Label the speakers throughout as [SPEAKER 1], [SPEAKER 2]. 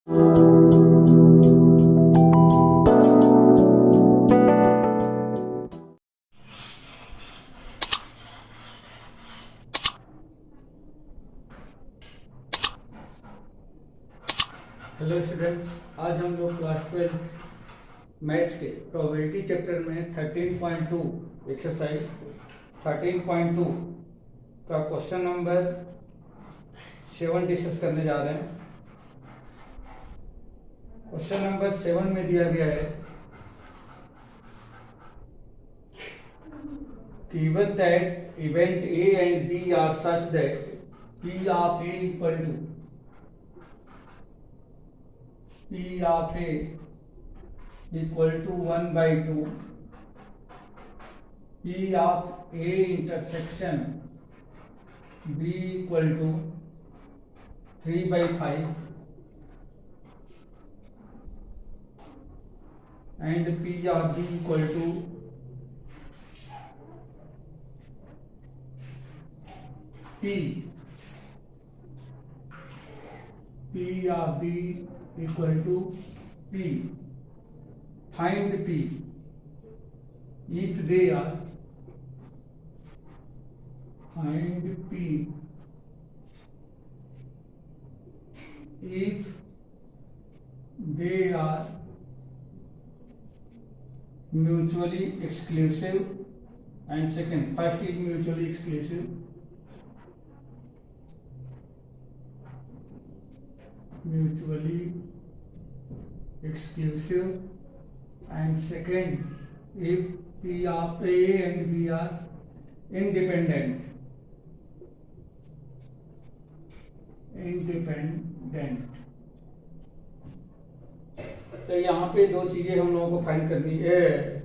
[SPEAKER 1] Hello students, आज हम लोग क्लास 12 मैथ्स के प्रोबेबिलिटी चैप्टर में 13.2 एक्सरसाइज 13.2 का क्वेश्चन नंबर 7 डिस्कस करने जा रहे हैं। क्वेश्चन नंबर 7 में दिया गया है, given that event A and B are such that P of A equal to P of A equal to 1 by 2, P of A intersection B equal to 3 by 5 and P of B equal to P of B equal to P. Find P if they are, find P if they are mutually exclusive, and second, first is mutually exclusive, and second, if P of A and B are independent. तो यहाँ पे दो चीजें हम लोगों को find करनी है,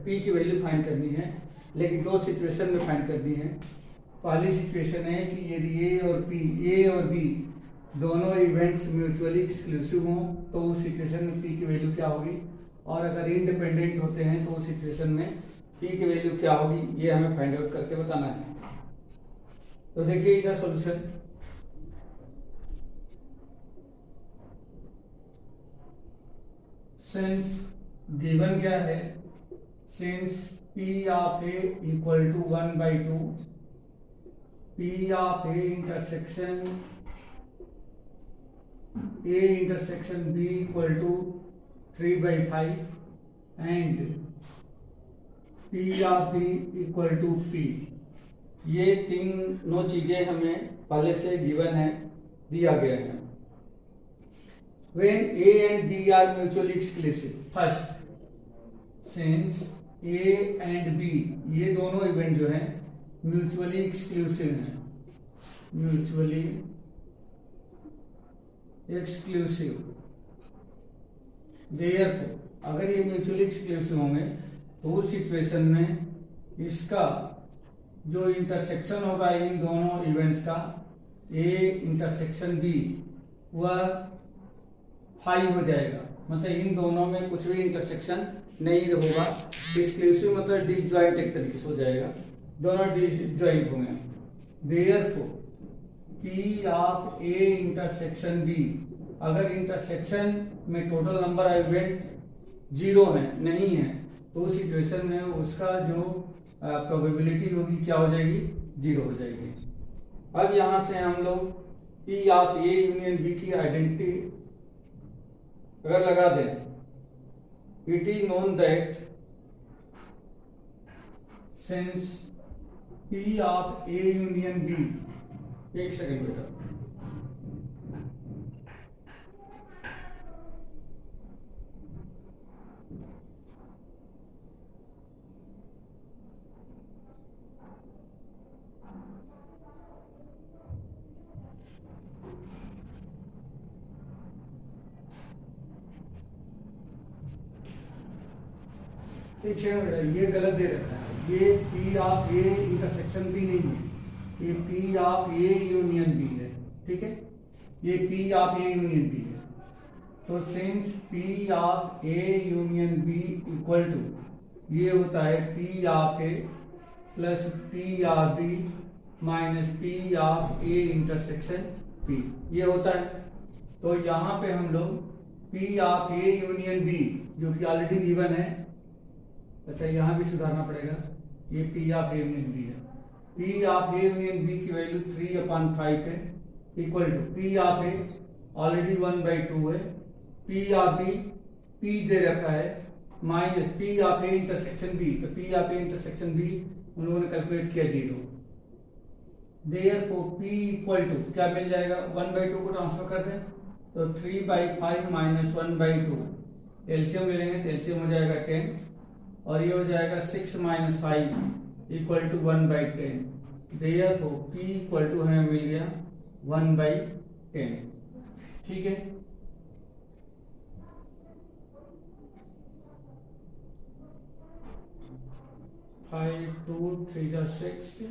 [SPEAKER 1] P की वैल्यू फाइंड करनी है, लेकिन दो सिचुएशन में फाइंड करनी है। पहली सिचुएशन है कि यदि A और B दोनों इवेंट्स म्यूचुअली एक्सक्लूसिव हों तो उस सिचुएशन में P की वैल्यू क्या होगी, और अगर इंडिपेंडेंट होते हैं तो उस सिचुएशन में P की वैल्यू क्या होगी, ये हमें फाइंड आउट करके बताना है। तो देखिए इसका सॉल्यूशन, सिंस गिवन क्या है, since P of A equal to 1 by 2, P of A intersection B equal to 3 by 5 and P of B equal to P, ये तीनों चीजें हमें पहले से गिवन है, दिया गया है। When A and B are mutually exclusive, first, since A and B ये दोनों इवेंट जो हैं म्यूचुअली एक्सक्लूसिव हैं, म्यूचुअली एक्सक्लूसिव, देयरफॉर अगर ये म्यूचुअली एक्सक्लूसिव होंगे तो उस सिचुएशन में इसका जो इंटरसेक्शन होगा इन दोनों इवेंट्स का, A इंटरसेक्शन B, वह 5 हो जाएगा। मतलब इन दोनों में कुछ भी इंटरसेक्शन नहीं होगा, एक्सक्लूसिव मतलब डिसजॉइंट एक तरीके से हो जाएगा, दोनों डिसजॉइंट होंगे। Therefore P of A intersection B, अगर इंटरसेक्शन में टोटल नंबर ऑफ इवेंट 0 है, नहीं है, तो उस सिचुएशन में उसका जो प्रोबेबिलिटी होगी क्या हो जाएगी, 0 हो जाएगी। अब यहां से हम लोग P of A union B की आइडेंटिटी अगर लगा दें, it is known that since P of A union B, एक सेकेंड बेटा, ये गलत दे रखा है, ये P of A intersection B नहीं है, ये P of A union B है, ठीक है, ये P of A union B है। तो since P of A union B equal to, ये होता है P of A plus P of B minus P of A intersection P, ये होता है। तो यहाँ पे हम लोग P of A union B जो कि ऑलरेडी गिवन है। अच्छा यहाँ भी सुधारना पड़ेगा, ये P of A union B है। P of A union B की वैल्यू 3/5 है, equal to P of A already 1/2 है, P ऑफ B P दे रखा है minus P of A intersection B, तो P of A intersection B उन लोगों ने कैलकुलेट किया 0। देयरफॉर P इक्वल टू क्या मिल जाएगा, 1/2 को ट्रांसफर कर दें तो 3/5 माइनस 1/2 एलसीएम ले लेंगे तो एलसीएम हो जाएगा 10 और ये हो जाएगा 6 minus 5 equal to 1/10। Therefore P equal to हमें मिल गया 1/10। ठीक है, फाइव 2 3 6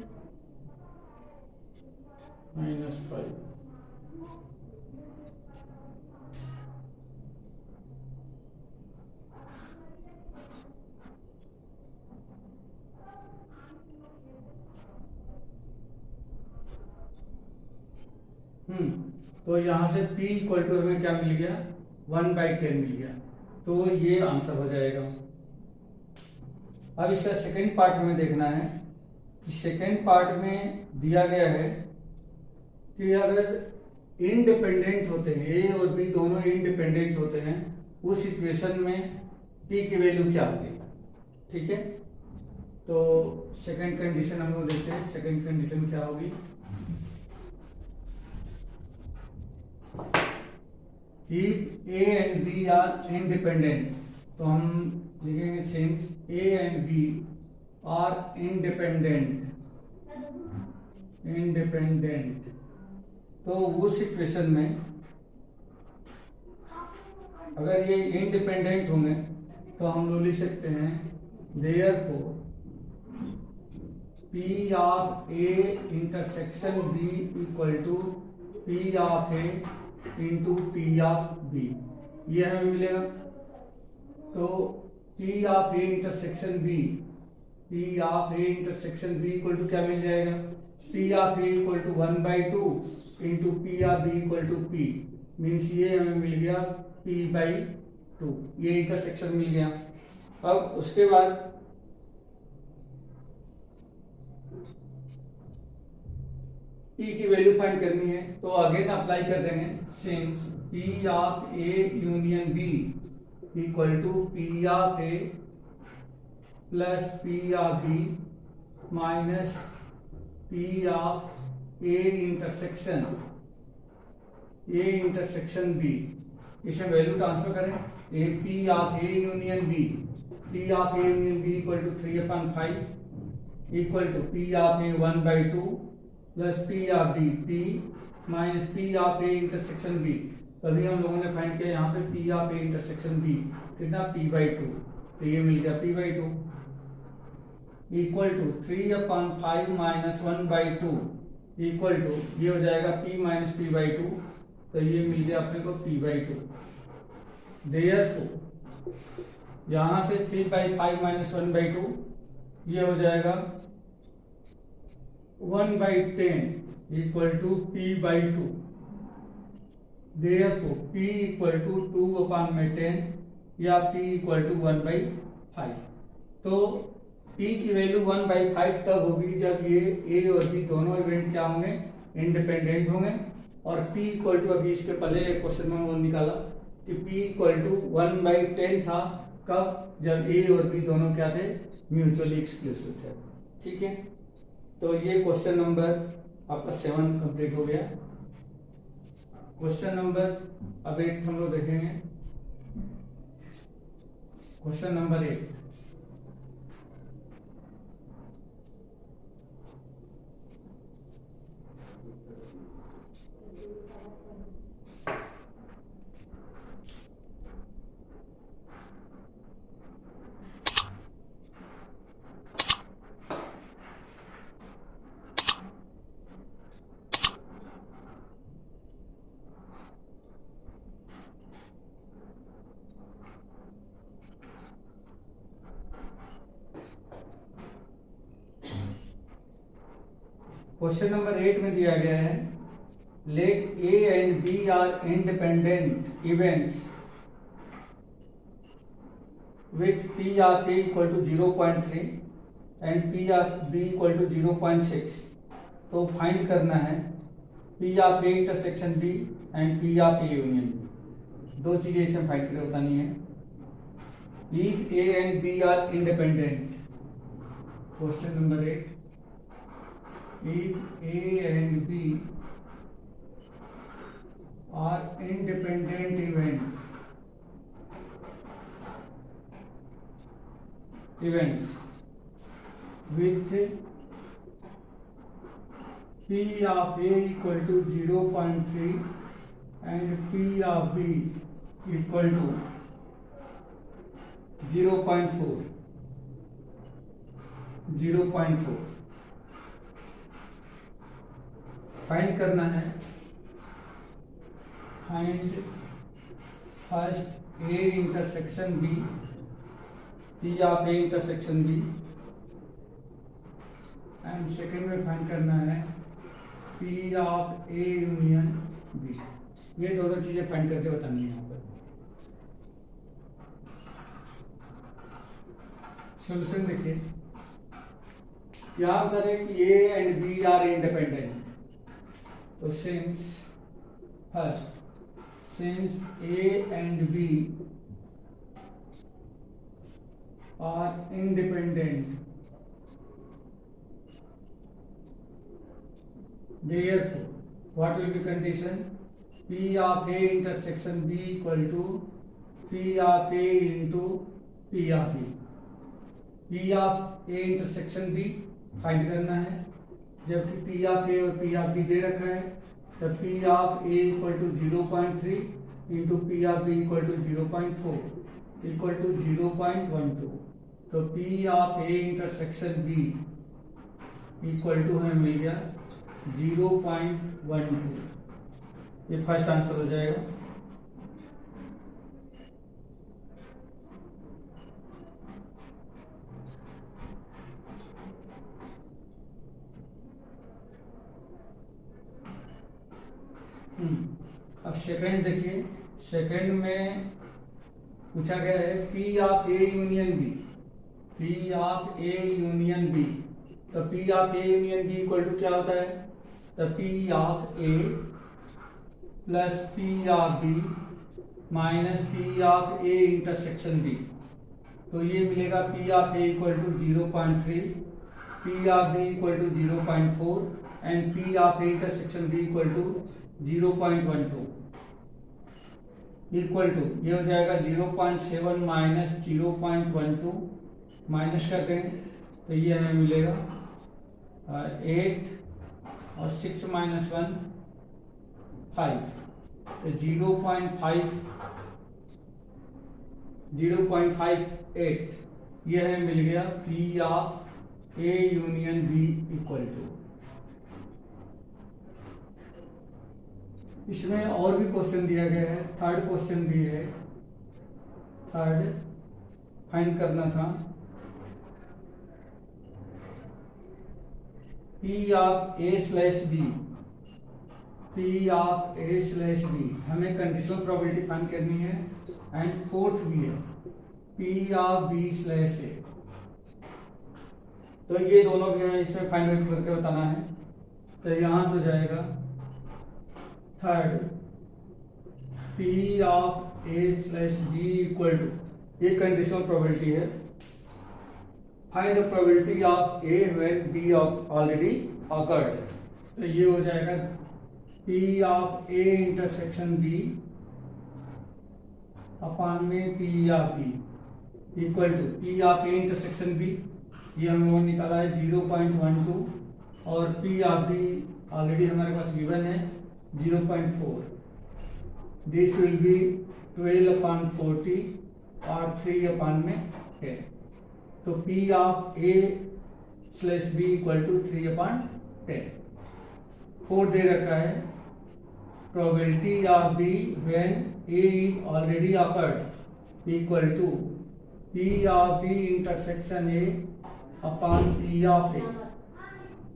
[SPEAKER 1] माइनस 5 तो यहां से P इक्वल टू हमें क्या मिल गया, 1/10 मिल गया, तो ये आंसर हो जाएगा। अब इसका सेकंड पार्ट हमें देखना है कि सेकंड पार्ट में दिया गया है कि अगर इंडिपेंडेंट होते हैं ए और बी दोनों इंडिपेंडेंट होते हैं उस सिचुएशन में P की वैल्यू क्या होगी। ठीक है, तो सेकंड कंडीशन हम लोग देखते हैं। सेकंड कंडीशन क्या होगी, If A and B are independent, तो हम लिखेंगे since A and B are independent, तो वो सिचुएशन में अगर ये इंडिपेंडेंट होंगे तो हम लोग लिख सकते हैं therefore P of A intersection B equal to P of A into P of B, ये हमें मिलेगा। तो P of A intersection B, P of A intersection B equal to क्या मिल जाएगा, P of A equal to 1/2 into P of B equal to P, means ये हमें मिल गया P/2, ये इंटरसेक्शन मिल गया। अब उसके बाद P की वैल्यू फाइंड करनी है, तो अगेन अप्लाई कर देंगे since P of A union B equal to P of A plus P of B minus P of A intersection B, इसमें वैल्यू ट्रांसफर करें P of A union B, P of A union B equal to 3/5 equal to P of A 1/2 plus P of B P minus P of A intersection B। तभी हम लोगों ने find किया यहाँ पे P of A intersection B कितना P/2, तो ये मिल गया P/2 equal to 3/5 minus 1/2 equal to ये हो जाएगा P माइनस P/2, तो ये मिल गया अपने को P/2। देयरफॉर यहाँ से 3/5 माइनस 1/2 ये हो जाएगा 1/10 equal to P/2। Therefore P equal to 2/10 या P इक्वल टू 1/5। तो P की वैल्यू 1/5 तब होगी जब ये A और B दोनों इवेंट क्या होंगे, इंडिपेंडेंट होंगे। और P इक्वल टू अभी इसके पहले क्वेश्चन में वो निकाला कि P इक्वल टू 1/10 था, कब, जब A और B दोनों क्या थे, म्यूचुअली एक्सक्लूसिव थे। ठीक है, तो ये क्वेश्चन नंबर आपका 7 कंप्लीट हो गया। क्वेश्चन नंबर अब 8 हम लोग देखेंगे। क्वेश्चन नंबर 8, क्वेश्चन नंबर 8 में दिया गया है let A and B are independent events with P of A equal to 0.3 and P of B equal to 0.6. तो फाइंड करना है P of A intersection B and P of A union B। दो चीजें इसमें find करके बतानी है। If A and B are independent, question number 8, if A and B are independent events with P of A equal to 0.3 and P of B equal to 0.4 find करना है। Find first A intersection B, P of A intersection B, and second में find करना है P of A union B। ये दोनों चीजें find करके बतानी है यहाँ पर। सोल्यूशन देखिए, याद करें कि A and B are independent, तो since A and B are independent, therefore what will be condition? P of A intersection B equal to P of A into P of B। P of A intersection B find करना है, जबकि P of A और P of B दे रखा है, तब P of A equal to 0.3 into P of B equal to 0.4 equal to 0.12। तो P of A intersection B equal to हमें मिल गया 0.12। ये फर्स्ट आंसर हो जाएगा। अब सेकंड देखिए, सेकंड में पूछा गया है P of A union B, P of A union B। तो P of A union B equal to क्या होता है? तो P of A plus P of B minus P of A intersection B। तो ये मिलेगा P of A equal to 0.3, P of B equal to 0.4 and P of A intersection B equal to 0.12 equal to, ये हो जाएगा 0.7 minus 0.12, minus करते हैं तो ये हमें मिलेगा 8 और 6 माइनस 1 5, तो 0.58 ये हमें मिल गया P of A union B equal to. इसमें और भी क्वेश्चन दिया गया है, थर्ड क्वेश्चन भी है। थर्ड फाइंड करना था P of A slash B, P of A slash B हमें कंडीशनल प्रोबेबिलिटी फाइंड करनी है। एंड फोर्थ भी है P of B slash A। तो ये दोनों भी हमें इसमें फाइंड आउट करके बताना है। तो यहां से जाएगा third P of A slash B equal to, ये कंडीशनल प्रोबेबिलिटी है, find the probability of A when B already occurred. तो ये हो जाएगा P of A intersection B upon में P of B equal to P of A intersection B, ये हमने निकाला है 0.12 और P of B ऑलरेडी हमारे पास गिवन है 0.4। दिस विल बी 12/40 और 3 में 10। तो P of A slash B equal to 3/10। फोर दे रखा है probability of B when A is already occurred equal to P of B intersection A upon P of A।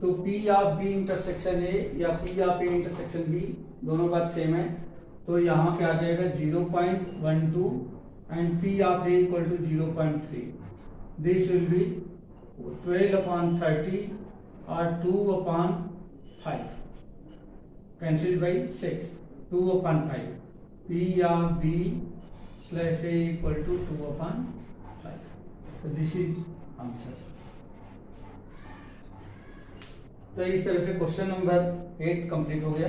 [SPEAKER 1] तो P of B intersection A या P of A intersection B दोनों बात same है, तो यहाँ पे आ जाएगा 0.12 and P of A equal to 0.3. This will be 12 upon 30 or 2 upon 5. Cancelled by 6. 2 upon 5. P of B slash A equal to 2 upon 5. So this is answer. तो इस तरह से क्वेश्चन नंबर 8 कंप्लीट हो गया।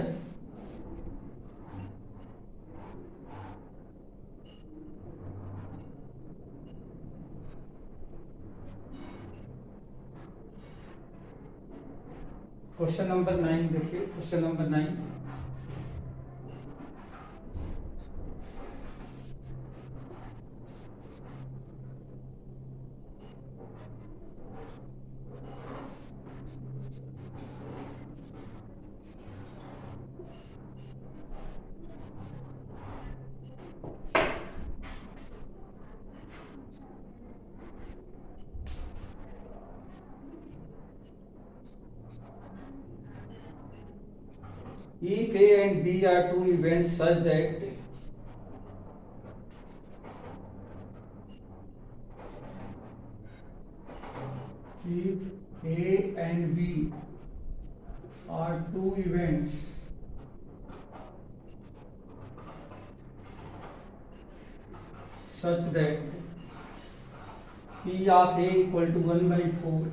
[SPEAKER 1] क्वेश्चन नंबर 9 देखिए। Question number 9, if A and B are two events such that if A and B are two events such that P of A equal to 1/4,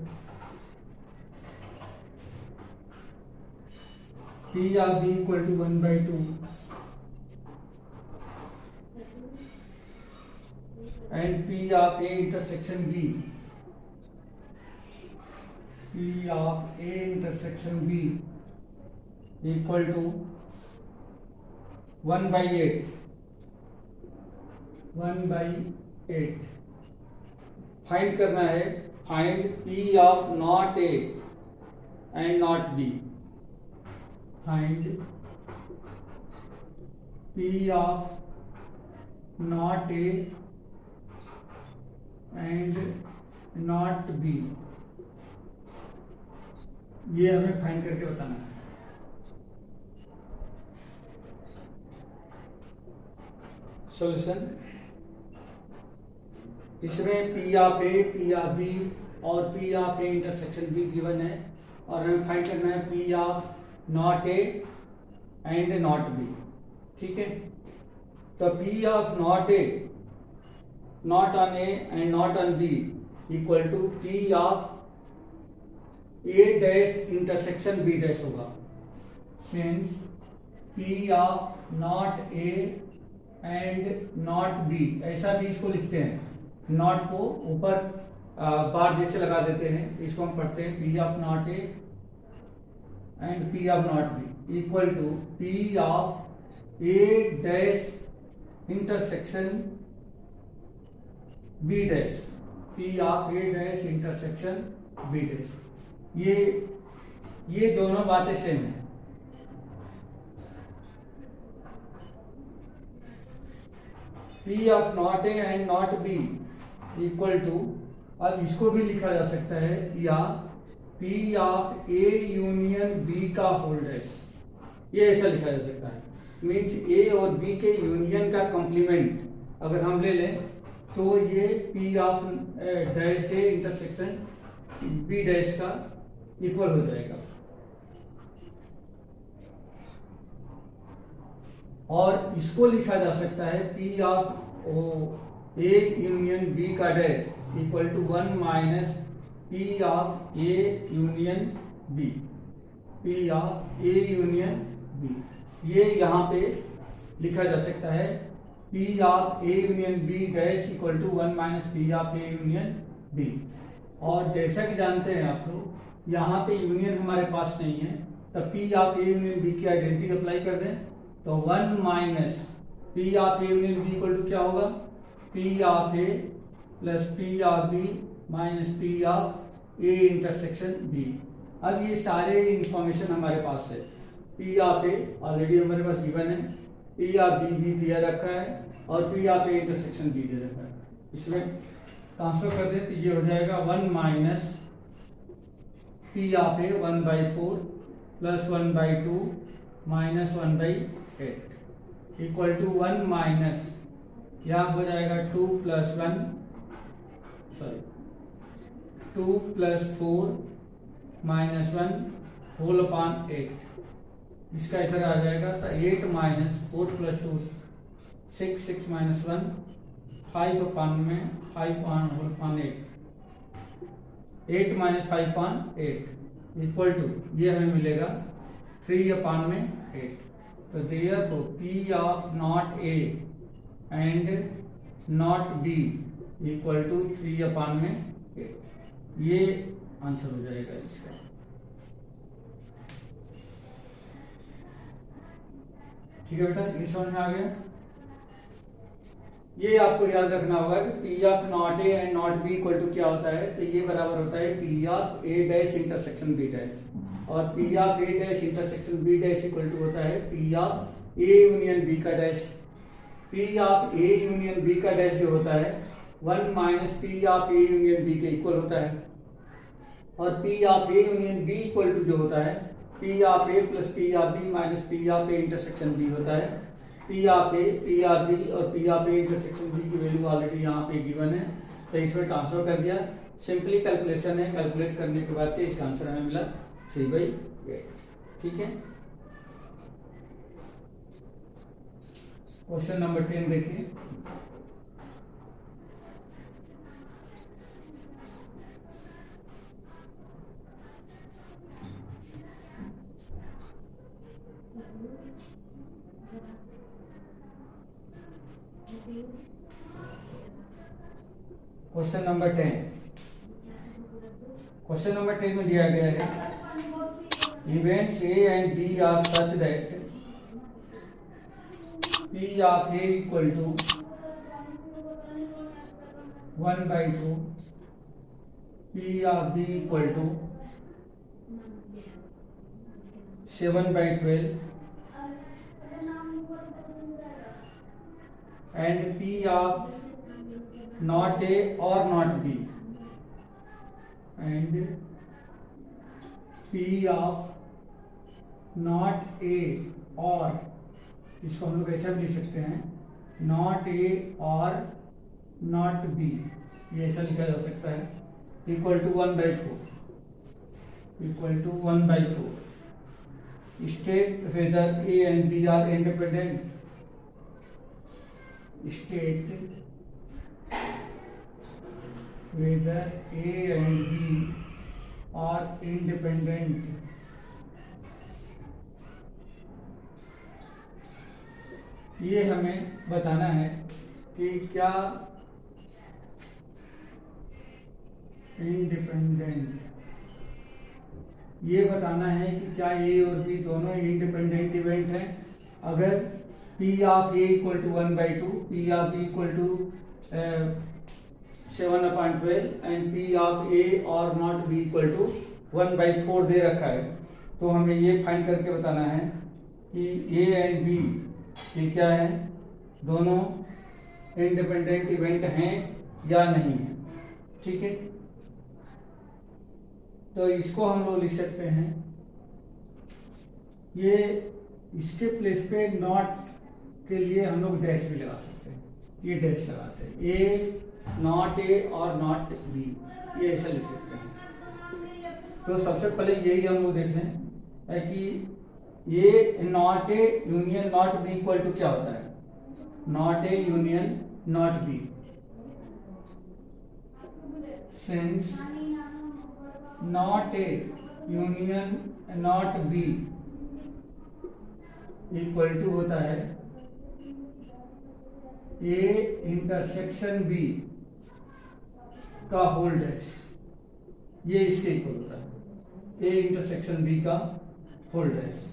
[SPEAKER 1] P of B equal to 1/2, and P of A intersection B, P of A intersection B equal to 1/8, 1/8। Find करना है, find P of not A and not B। Find P of not A and not B। ये हमें find करके बताना है। Solution, इसमें P of A, P of B और P of A intersection B given है और हमें फाइंड करना है P of not A and not B. ठीक है, तो P of not A, not on A and not on B equal to P of A dash intersection B dash होगा। Since P of not A and not B, ऐसा भी इसको लिखते हैं, not को ऊपर बार जैसे लगा देते हैं, इसको हम पढ़ते हैं P of not A and P of not B equal to P of A dash intersection B dash, P of A dash intersection B dash। ये दोनों बातें सेम है। P of not A and not B equal to, अब इसको भी लिखा जा सकता है या P of A union B का होल डैश, ये ऐसा लिखा जा सकता है। मीन्स A और B के यूनियन का कॉम्प्लीमेंट अगर हम ले लें तो ये P of डैश से इंटरसेक्शन B डैश का इक्वल हो जाएगा। और इसको लिखा जा सकता है P of A union B का dash equal to 1 minus P of A union B, P of A union B। ये यहाँ पे लिखा जा सकता है P of A union B dash equal to 1 minus P of A union B। और जैसा कि जानते हैं आप लोग, यहाँ पे यूनियन हमारे पास नहीं है, तो P of A union B की आइडेंटिटी अप्लाई कर दें तो 1 minus P of A union B equal to क्या होगा, P of A plus P of B minus P of A intersection B। अब ये सारे इंफॉर्मेशन हमारे पास है। P of A ऑलरेडी हमारे पास गिवन है, P of B भी दिया रखा है और P of A intersection B दिया रखा है। इसमें ट्रांसफर कर दें तो ये हो जाएगा 1 minus P of A 1/4 plus 1/2 minus 1/8 equal to 1 minus यहाँ हो जाएगा 2 + 1 सॉरी 2 + 4 - 1 होल अपॉन 8। इसका इधर आ जाएगा तो 8 - 4 + 2 6 6 - 1 5 अपॉन में 5 होल अपॉन 8 8 - 5/8 इक्वल टू ये हमें मिलेगा 3 अपॉन में 8। तो therefore P of not A and not B equal to 3 upon में 8। ये आंसर हो जाएगा इसका। ठीक है बेटा, ये समझ में आ गया। ये आपको याद रखना होगा कि P of not A and not B equal to क्या होता है, तो ये बराबर होता है P of A dash intersection B dash, और P of A dash intersection B dash equal to होता है P of A union B का dash. P of A union B का डैश जो होता है 1 - P of A union B के equal होता है, और P of A union B equal to जो होता है P of A + P of B - P of A intersection B होता है। P of A, P of B और P of A intersection B की वैल्यू ऑलरेडी यहाँ पे given है, तो इसमें ट्रांसफर कर दिया। सिंपली कैलकुलेशन है, कैलकुलेट करने के बाद से इसका आंसर हमें मिला 3/8। ठीक है, क्वेश्चन नंबर 10 देखिए। Question number 10। क्वेश्चन नंबर 10 में दिया गया है events A and B are such that P of A equal to 1/2, P of B equal to 7/12 and P of not A or not B and P of not A or, इसको हम लोग ऐसा भी लिख सकते हैं not A or not B, ये ऐसा लिखा जा सकता है, equal to 1/4 equal to 1/4। State whether A and B are independent. State whether A and B are independent। ये हमें बताना है कि क्या इंडिपेंडेंट, ये बताना है कि क्या A और B दोनों इंडिपेंडेंट इवेंट हैं। अगर P of A equal to 1/2, P of B equal to 7/12 and P of A और नॉट B इक्वल टू 1/4 दे रखा है, तो हमें ये फाइंड करके बताना है कि A एंड B ये क्या है, दोनों इंडिपेंडेंट इवेंट हैं या नहीं है। ठीक है, तो इसको हम लोग लिख सकते हैं, ये इसके प्लेस पे नॉट के लिए हम लोग डैश भी लगा सकते हैं, ये डैश लगाते हैं A नॉट A और नॉट B, ये ऐसा लिख सकते हैं। तो सबसे पहले यही हम लोग देख लें है कि ये not A union not B equal to क्या होता है, not A union not B। Since not A union not B equal to होता है A इंटरसेक्शन B का होल डैश, ये इसके इक्वल होता है A इंटरसेक्शन B का होल डैश।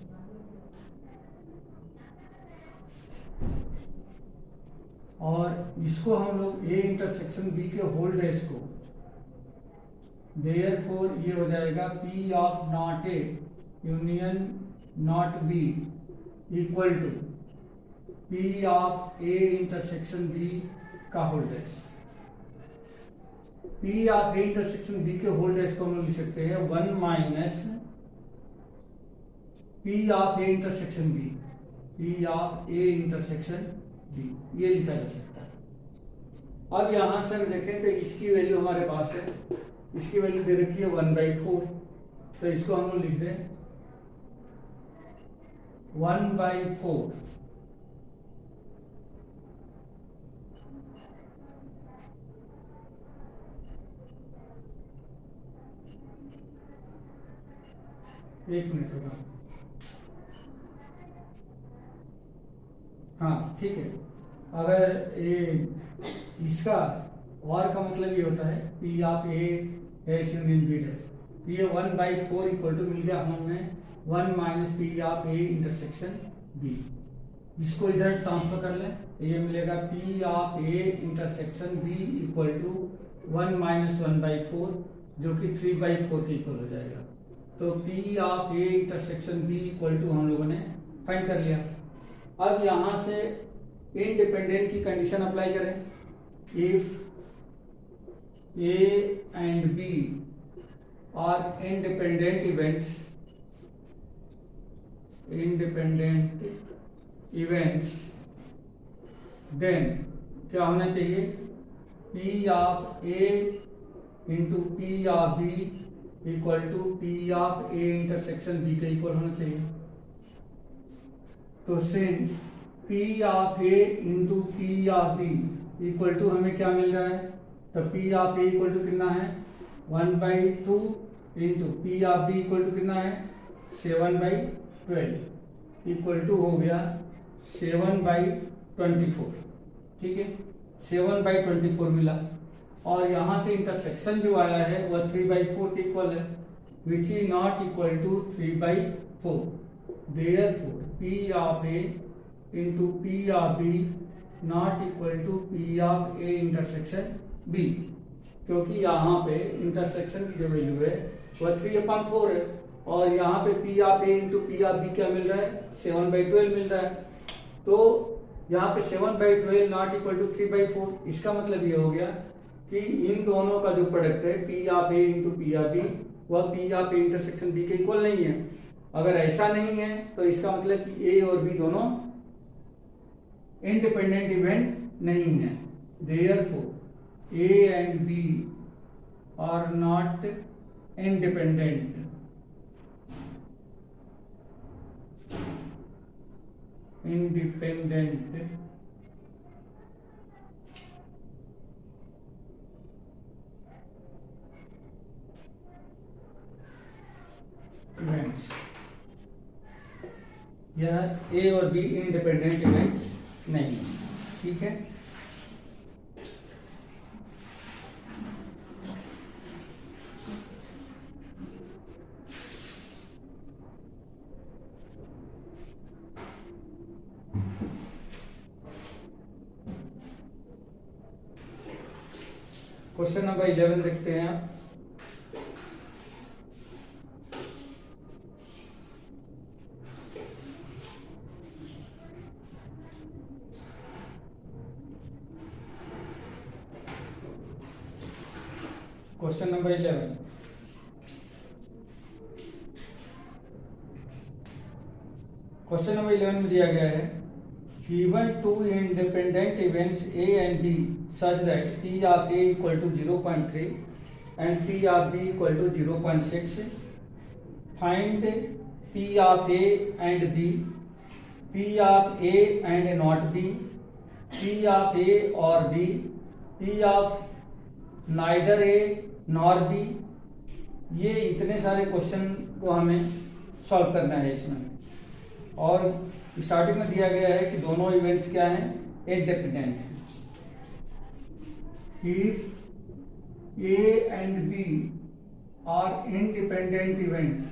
[SPEAKER 1] और इसको हम लोग A इंटरसेक्शन B के होल डैश को देयरफॉर ये हो जाएगा P of not A union not B equal to P of A intersection B का whole dash. P of A intersection B के होल डैश को हम लोग लिख सकते हैं 1 minus P of A intersection B, P of A intersection B, ये लिखा जा सकता है। अब यहां से हम देखें तो इसकी वैल्यू हमारे पास है, इसकी वैल्यू दे रखी है 1/4, तो इसको हम लोग लिख दें 1/4 एक मिनट होगा। हाँ ठीक है, अगर ये इसका और का मतलब ये होता है P of A dash union B dash, तो ये 1/4 इक्वल टू मिल गया हमें 1 minus P of A intersection B. इसको इधर ट्रांसफर कर लें तो ये मिलेगा P of A intersection B equal to 1 minus 1/4 जो कि 3/4 के इक्वल हो जाएगा। तो P of A intersection B equal to हम लोगों ने फाइंड कर लिया। अब यहां से इंडिपेंडेंट की कंडीशन अप्लाई करें, if A and B are independent events then क्या होना चाहिए, P of A into P of B equal to P of A intersection B के इक्वल होना चाहिए। तो since P of A into P of B equal to हमें क्या मिल रहा है, तो P of A equal to कितना है 1/2 into P of B equal to कितना है 7/12 इक्वल टू हो गया 7/24। ठीक है, 7/24 मिला। और यहां से इंटरसेक्शन जो आया है वह 3/4 के इक्वल है, which is not equal to 3/4। Therefore P of A into P of B not equal to P of A intersection B, क्योंकि यहाँ पे इंटरसेक्शन की जो वैल्यू है वह 3/4 है और यहाँ पे P of A into P of B क्या मिल रहा है 7/12 मिल रहा है। तो यहाँ पे 7/12 नॉट इक्वल टू 3/4। इसका मतलब ये हो गया कि इन दोनों का जो प्रोडक्ट है P of A into P of B वह P of A intersection B के इक्वल नहीं है। अगर ऐसा नहीं है तो इसका मतलब कि ए और बी दोनों इंडिपेंडेंट इवेंट नहीं है। Therefore A and B are not independent events. यह ए और बी इंडिपेंडेंट इवेंट्स नहीं है। ठीक है, क्वेश्चन नंबर 11 देखते हैं आप। क्वेश्चन नंबर 11, क्वेश्चन नंबर 11 में दिया गया है given two independent events A and B such that P of A equal to 0.3 and P of B equal to 0.6, find P of A and B, P of A and not B, P of A or B, P of neither A nor B। ये इतने सारे question को हमें solve करना है इसमें। और starting में दिया गया है कि दोनों इवेंट्स क्या हैं, इंडिपेंडेंट हैं। If A and B are independent events,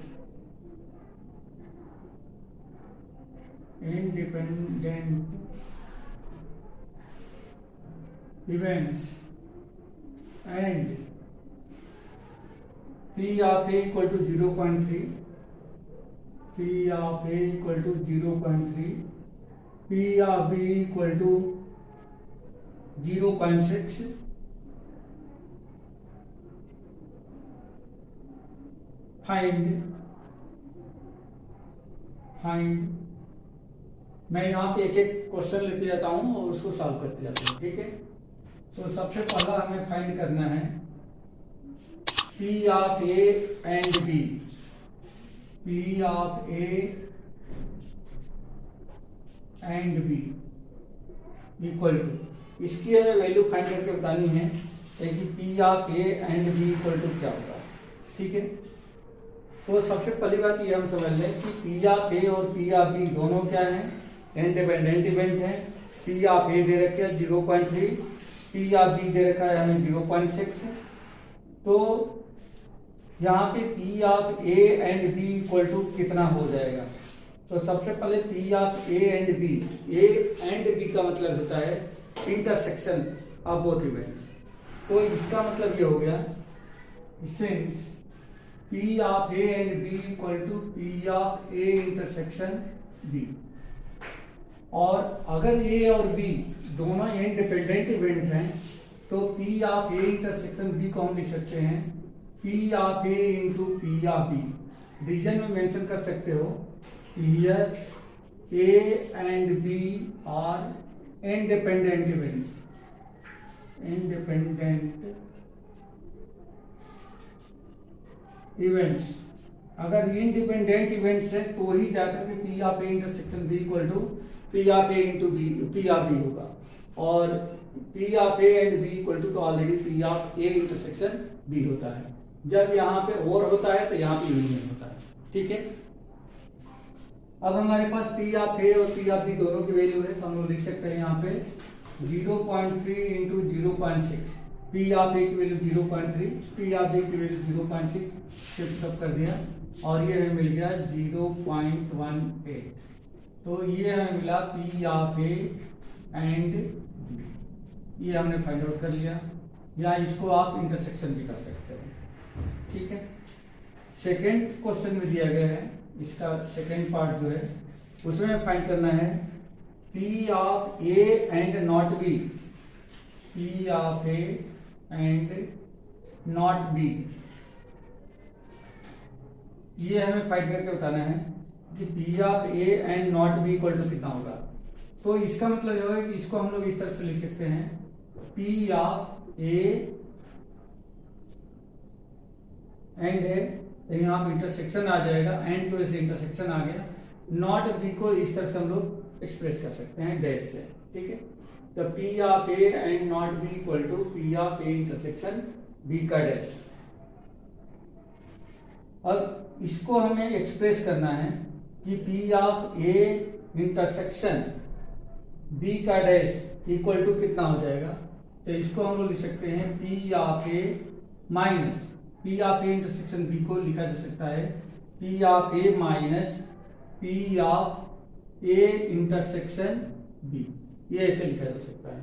[SPEAKER 1] and P of A equal to 0.3, P of A equal to 0.3, P of B equal to 0.6, find मैं यहाँ पे एक एक क्वेश्चन लेते जाता हूँ और उसको सॉल्व करते जाता हूँ। ठीक है, तो सबसे पहला हमें फाइंड करना है P of A and B, P of A and B equal to, इसकी हमें वैल्यू फाइंड करके बतानी है कि P of A and B equal to क्या होगा। ठीक है, तो सबसे पहली बात ये हम समझ लें कि P ऑफ A और P ऑफ B दोनों क्या हैं, इंडिपेंडेंट इवेंट हैं। P ऑफ A दे रखा है 0.3, P ऑफ B दे रखा है हमें 0.6। तो यहाँ पे P of A and B equal to कितना हो जाएगा। तो सबसे पहले P of A and B, A and B का मतलब होता है इंटरसेक्शन ऑफ बोथ इवेंट्स। तो इसका मतलब ये हो गया since P of A and B equal to P of A intersection B, और अगर A और B दोनों इंडिपेंडेंट इवेंट हैं तो P of A intersection B को हम लिख सकते हैं P of A into P of B। Reason में मेंशन कर सकते हो, here A and B are independent event, independent events. अगर इंडिपेंडेंट इवेंट्स है तो ही जाकर के P of A intersection B equal to P of A into B, P of B होगा, और P of A and B equal to तो already P of A intersection B होता है। जब यहाँ पे और होता है तो यहाँ पे यूनियन होता है। ठीक है, अब हमारे पास P ऑफ A और P ऑफ B दोनों की वैल्यू है, तो हम लोग लिख सकते हैं यहाँ पे 0.3 इंटू 0.6, P ऑफ A की वैल्यू 0.3, P ऑफ B की वैल्यू 0.6 शिफ्ट अप कर दिया, और ये हमें मिल गया 0.18। तो ये हमें मिला P of A and B, ये हमने फाइंड आउट कर लिया, या इसको आप इंटरसेक्शन भी कर सकते हो। ठीक है, सेकेंड क्वेश्चन में दिया गया है, इसका सेकेंड पार्ट जो है उसमें फाइंड करना है P of A and not B, P of A and not B। ये हमें फाइंड करके बताना है कि P of A and not B equal to कितना होगा। तो इसका मतलब ये होगा कि इसको हम लोग इस तरह से लिख सकते हैं P ऑफ A एंड है, तो यहाँ पे इंटरसेक्शन आ जाएगा, एंड की वजह से इंटरसेक्शन आ गया। नॉट बी को इस तरह से हम लोग एक्सप्रेस कर सकते हैं डैश से। ठीक है, तो P of A and not B equal to P of A intersection B का डैश। अब इसको हमें एक्सप्रेस करना है कि P of A intersection B का डैश इक्वल टू कितना हो जाएगा। तो इसको हम लोग लिख सकते हैं P of A minus P of A intersection B को लिखा जा सकता है P of A minus P of A intersection B, ये ऐसे लिखा जा सकता है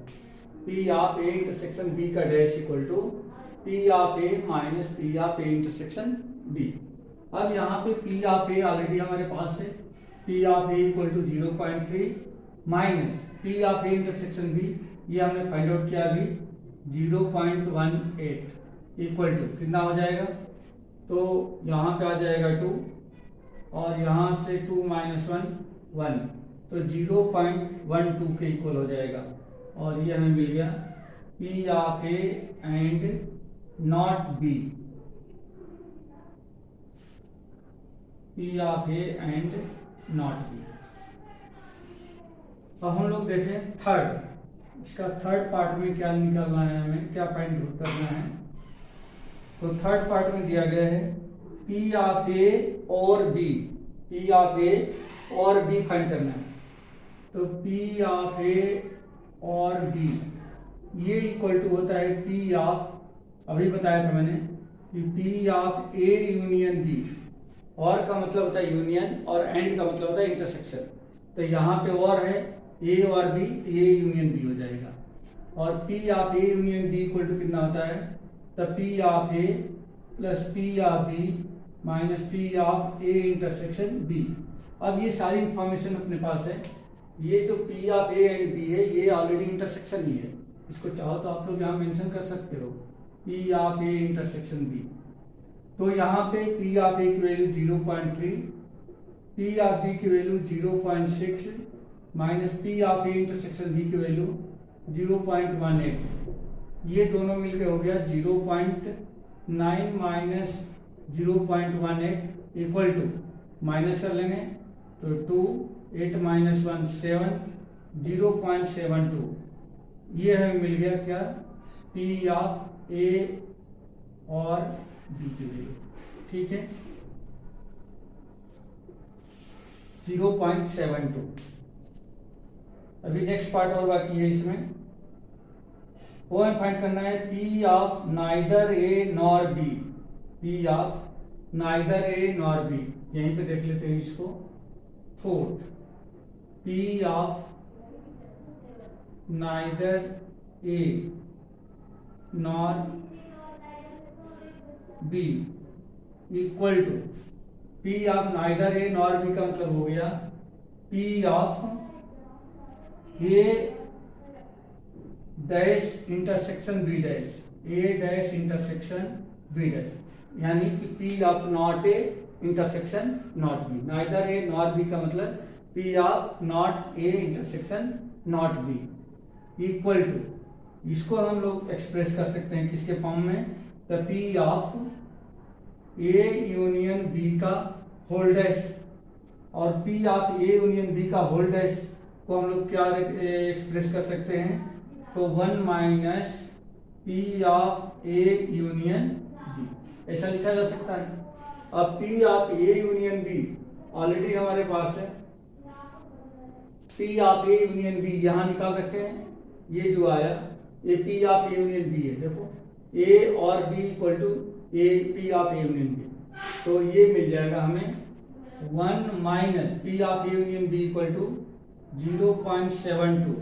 [SPEAKER 1] P of A intersection B का dash equal to P of A minus P of A intersection B। अब यहाँ पे P ऑफ A ऑलरेडी हमारे पास है, P of A equal to 0.3 minus P of A intersection B, ये हमने find out किया अभी 0.18 इक्वल टू कितना हो जाएगा। तो यहाँ पे आ जाएगा 2, और यहाँ से 2 माइनस 1 1, तो 0.12 के इक्वल हो जाएगा, और ये हमें मिल गया P of A and not B, P of A and not B। अब हम लोग देखें थर्ड, इसका थर्ड पार्ट में क्या निकालना है, हमें क्या फाइंड आउट करना है। तो थर्ड पार्ट में दिया गया है P ऑफ A और B, P ऑफ A और B फाइंड करना है। तो P ऑफ A और B ये इक्वल टू होता है P ऑफ, अभी बताया था मैंने कि P of A union B, और का मतलब होता है यूनियन और एंड का मतलब होता है इंटरसेक्शन। तो यहाँ पे और है A और B, A यूनियन B हो जाएगा, और P of A union B equal to कितना होता है, तो P of A plus P of B minus P of A intersection B। अब ये सारी इंफॉर्मेशन अपने पास है, ये जो P of A and B है ये ऑलरेडी इंटरसेक्शन ही है, इसको चाहो तो आप लोग यहाँ मेंशन कर सकते हो P of A intersection B। तो यहाँ पे P ऑफ A की वैल्यू 0.3, P ऑफ B की value 0.6 minus P of A intersection B की वैल्यू 0.18, ये दोनों मिलके हो गया 0.9 माइनस 0.18 इक्वल टू, माइनस कर लेंगे तो 2, 8 माइनस 1 7, 0.72। ये हमें मिल गया क्या, पी ऑफ ए और बी की वैल्यू। ठीक है, 0.72। अभी नेक्स्ट पार्ट और बाकी है इसमें, वो हमें फाइंड करना है P of neither A nor B. P of neither A nor B, यहीं पे देख लेते हैं इसको। Fourth, P of neither A nor B equal to, P of neither A nor B का मतलब हो गया P of A dash intersection B dash, A dash intersection B dash, यानी कि P of not A intersection not B. Neither A not B का मतलब P of not A intersection not B equal to, इसको हम लोग express कर सकते हैं किसके फॉर्म में, the P of A union B का होल डैश, और P of A union B का होल डैश को हम लोग क्या एक्सप्रेस कर सकते हैं, तो 1 minus P of A union B, ऐसा लिखा जा सकता है। अब P of A union B already हमारे पास है, P of A union B यहां निकाल रखे हैं, ये जो आया ये P of A union B है। देखो ए और B equal to A P of A union B, तो ये मिल जाएगा हमें 1 minus P of A union B equal to 0.72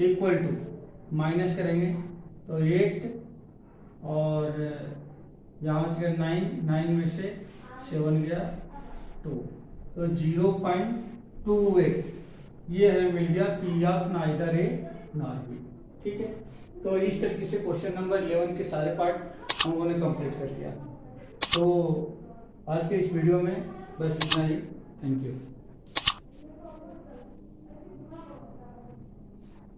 [SPEAKER 1] equal to, minus करेंगे तो 8 और यहाँ बच गया 9 में से 7 गया 2, तो 0.28 ये हमें मिल गया P of neither A nor B. ठीक है, तो इस तरीके से क्वेश्चन नंबर 11 के सारे पार्ट हम लोगों ने कंप्लीट कर दिया। तो आज के इस वीडियो में बस इतना ही। Thank you.